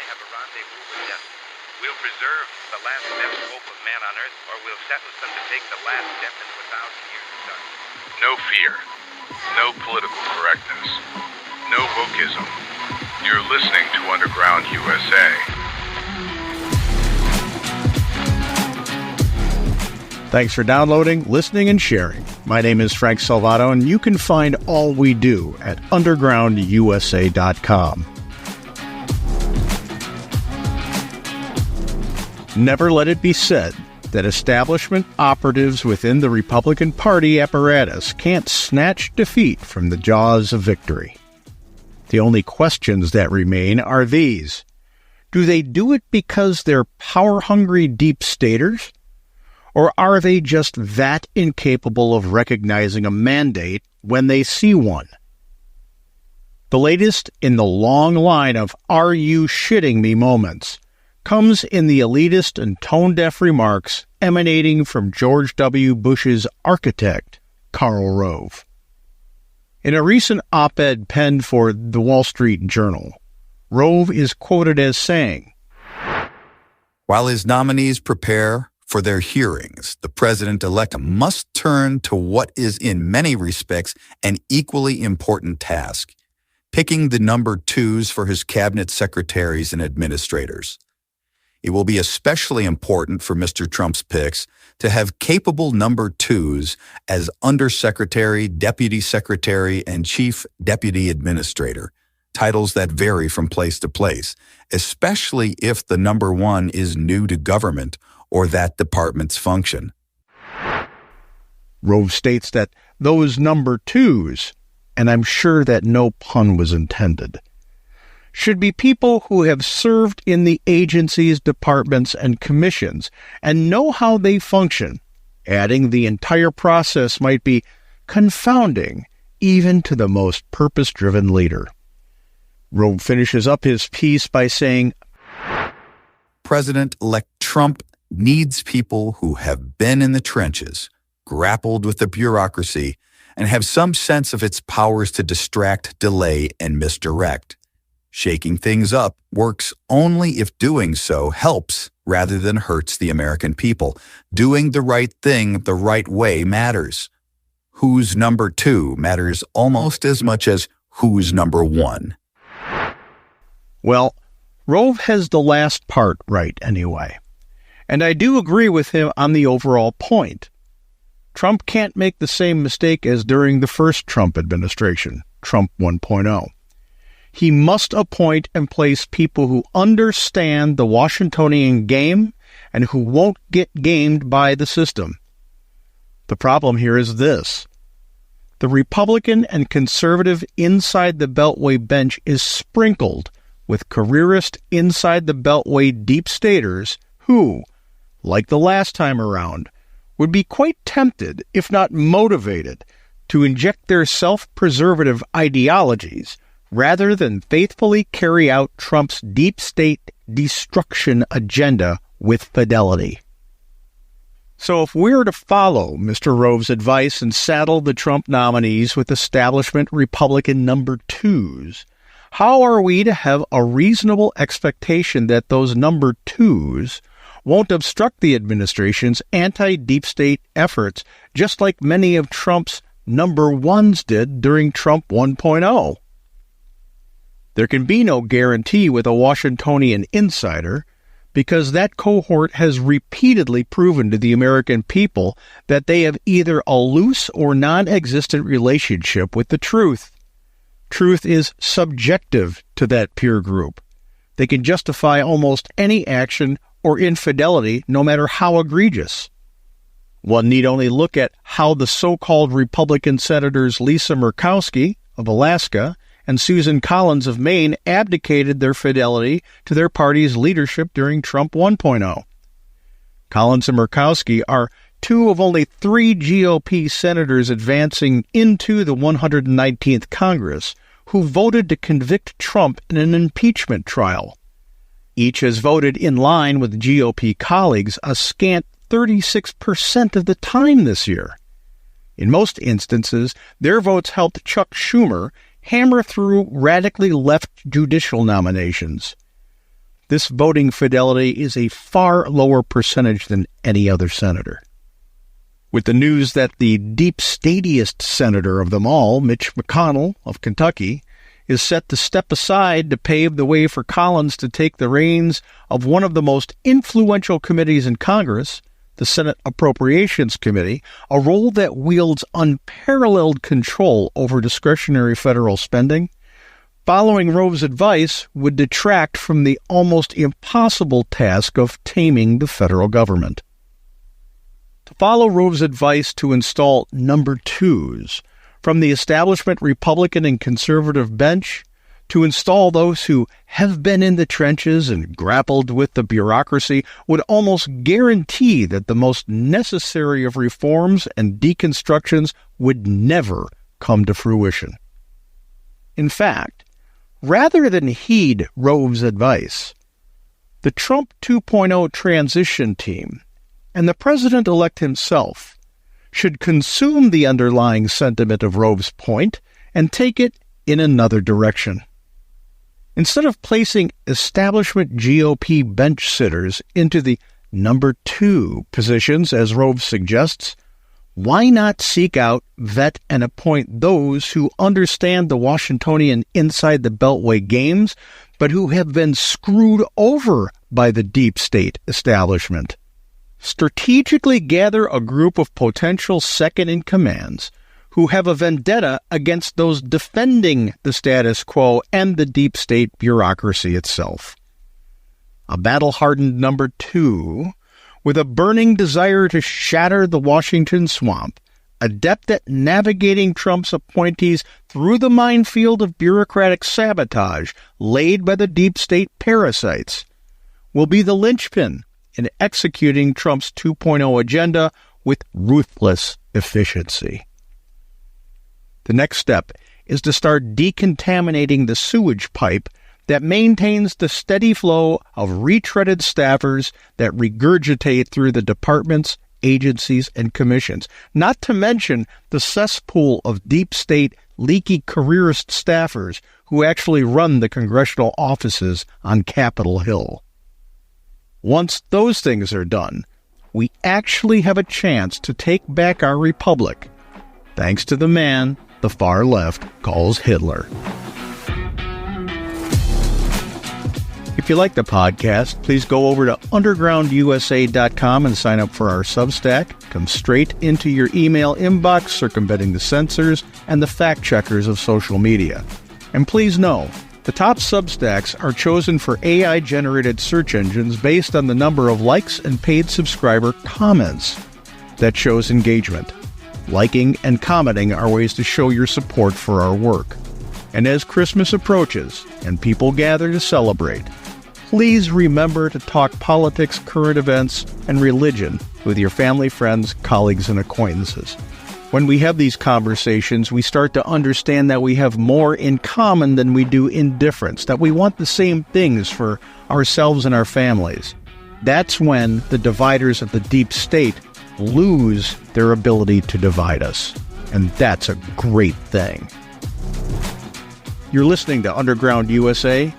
have a rendezvous with death. We'll preserve the last best hope of man on earth, or we'll sentence them to take the last step into 1,000 years of darkness. No fear. No political correctness. No wokeism. You're listening to Underground USA. Thanks for downloading, listening, and sharing. My name is Frank Salvato, and you can find all we do at undergroundusa.com. Never let it be said that establishment operatives within the Republican Party apparatus can't snatch defeat from the jaws of victory. The only questions that remain are these. Do they do it because they're power-hungry deep staters? Or are they just that incapable of recognizing a mandate when they see one? The latest in the long line of "are you shitting me" moments comes in the elitist and tone-deaf remarks emanating from George W. Bush's architect, Karl Rove. In a recent op-ed penned for the Wall Street Journal, Rove is quoted as saying, "While his nominees prepare for their hearings, the president-elect must turn to what is in many respects an equally important task, picking the number twos for his cabinet secretaries and administrators. It will be especially important for Mr. Trump's picks to have capable number twos as undersecretary, deputy secretary, and chief deputy administrator, titles that vary from place to place, especially if the number one is new to government or that department's function." Rove states that those number twos, and I'm sure that no pun was intended, should be people who have served in the agencies, departments, and commissions and know how they function, adding the entire process might be confounding even to the most purpose-driven leader. Rove finishes up his piece by saying, "President-elect Trump needs people who have been in the trenches, grappled with the bureaucracy, and have some sense of its powers to distract, delay, and misdirect. Shaking things up works only if doing so helps rather than hurts the American people. Doing the right thing the right way matters. Who's number two matters almost as much as who's number one." Well, Rove has the last part right anyway. And I do agree with him on the overall point. Trump can't make the same mistake as during the first Trump administration, Trump 1.0. He must appoint and place people who understand the Washingtonian game and who won't get gamed by the system. The problem here is this. The Republican and conservative inside the Beltway bench is sprinkled with careerist inside the Beltway deep staters who, like the last time around, would be quite tempted, if not motivated, to inject their self-preservative ideologies rather than faithfully carry out Trump's deep state destruction agenda with fidelity. So if we're to follow Mr. Rove's advice and saddle the Trump nominees with establishment Republican number twos, how are we to have a reasonable expectation that those number twos won't obstruct the administration's anti-deep state efforts just like many of Trump's number ones did during Trump 1.0? There can be no guarantee with a Washingtonian insider because that cohort has repeatedly proven to the American people that they have either a loose or non-existent relationship with the truth. Truth is subjective to that peer group. They can justify almost any action or infidelity, no matter how egregious. One need only look at how the so-called Republican Senators Lisa Murkowski of Alaska and Susan Collins of Maine abdicated their fidelity to their party's leadership during Trump 1.0. Collins and Murkowski are two of only three GOP senators advancing into the 119th Congress who voted to convict Trump in an impeachment trial. Each has voted in line with GOP colleagues a scant 36% of the time this year. In most instances, their votes helped Chuck Schumer hammer through radically left judicial nominations. This voting fidelity is a far lower percentage than any other senator. With the news that the deep statiest senator of them all, Mitch McConnell of Kentucky, is set to step aside to pave the way for Collins to take the reins of one of the most influential committees in Congress, the Senate Appropriations Committee, a role that wields unparalleled control over discretionary federal spending, following Rove's advice would detract from the almost impossible task of taming the federal government. To follow Rove's advice to install number twos from the establishment Republican and conservative bench, to install those who have been in the trenches and grappled with the bureaucracy, would almost guarantee that the most necessary of reforms and deconstructions would never come to fruition. In fact, rather than heed Rove's advice, the Trump 2.0 transition team and the president-elect himself should consume the underlying sentiment of Rove's point and take it in another direction. Instead of placing establishment GOP bench sitters into the number two positions, as Rove suggests, why not seek out, vet, and appoint those who understand the Washingtonian inside the Beltway games, but who have been screwed over by the deep state establishment? Strategically gather a group of potential second-in-commands who have a vendetta against those defending the status quo and the deep state bureaucracy itself. A battle-hardened number two, with a burning desire to shatter the Washington swamp, adept at navigating Trump's appointees through the minefield of bureaucratic sabotage laid by the deep state parasites, will be the linchpin in executing Trump's 2.0 agenda with ruthless efficiency. The next step is to start decontaminating the sewage pipe that maintains the steady flow of retreaded staffers that regurgitate through the departments, agencies, and commissions, not to mention the cesspool of deep state, leaky careerist staffers who actually run the congressional offices on Capitol Hill. Once those things are done, we actually have a chance to take back our republic, thanks to the man the far left calls Hitler. If you like the podcast, please go over to undergroundusa.com and sign up for our Substack. Come straight into your email inbox, circumventing the censors and the fact-checkers of social media. And please know, the top Substacks are chosen for AI-generated search engines based on the number of likes and paid subscriber comments. That shows engagement. Liking and commenting are ways to show your support for our work. And as Christmas approaches and people gather to celebrate, please remember to talk politics, current events, and religion with your family, friends, colleagues, and acquaintances. When we have these conversations, we start to understand that we have more in common than we do in difference, that we want the same things for ourselves and our families. That's when the dividers of the deep state lose their ability to divide us. And that's a great thing. You're listening to Underground USA.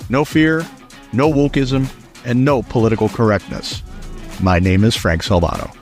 No fear, no wokeism, and no political correctness. My name is Frank Salvato.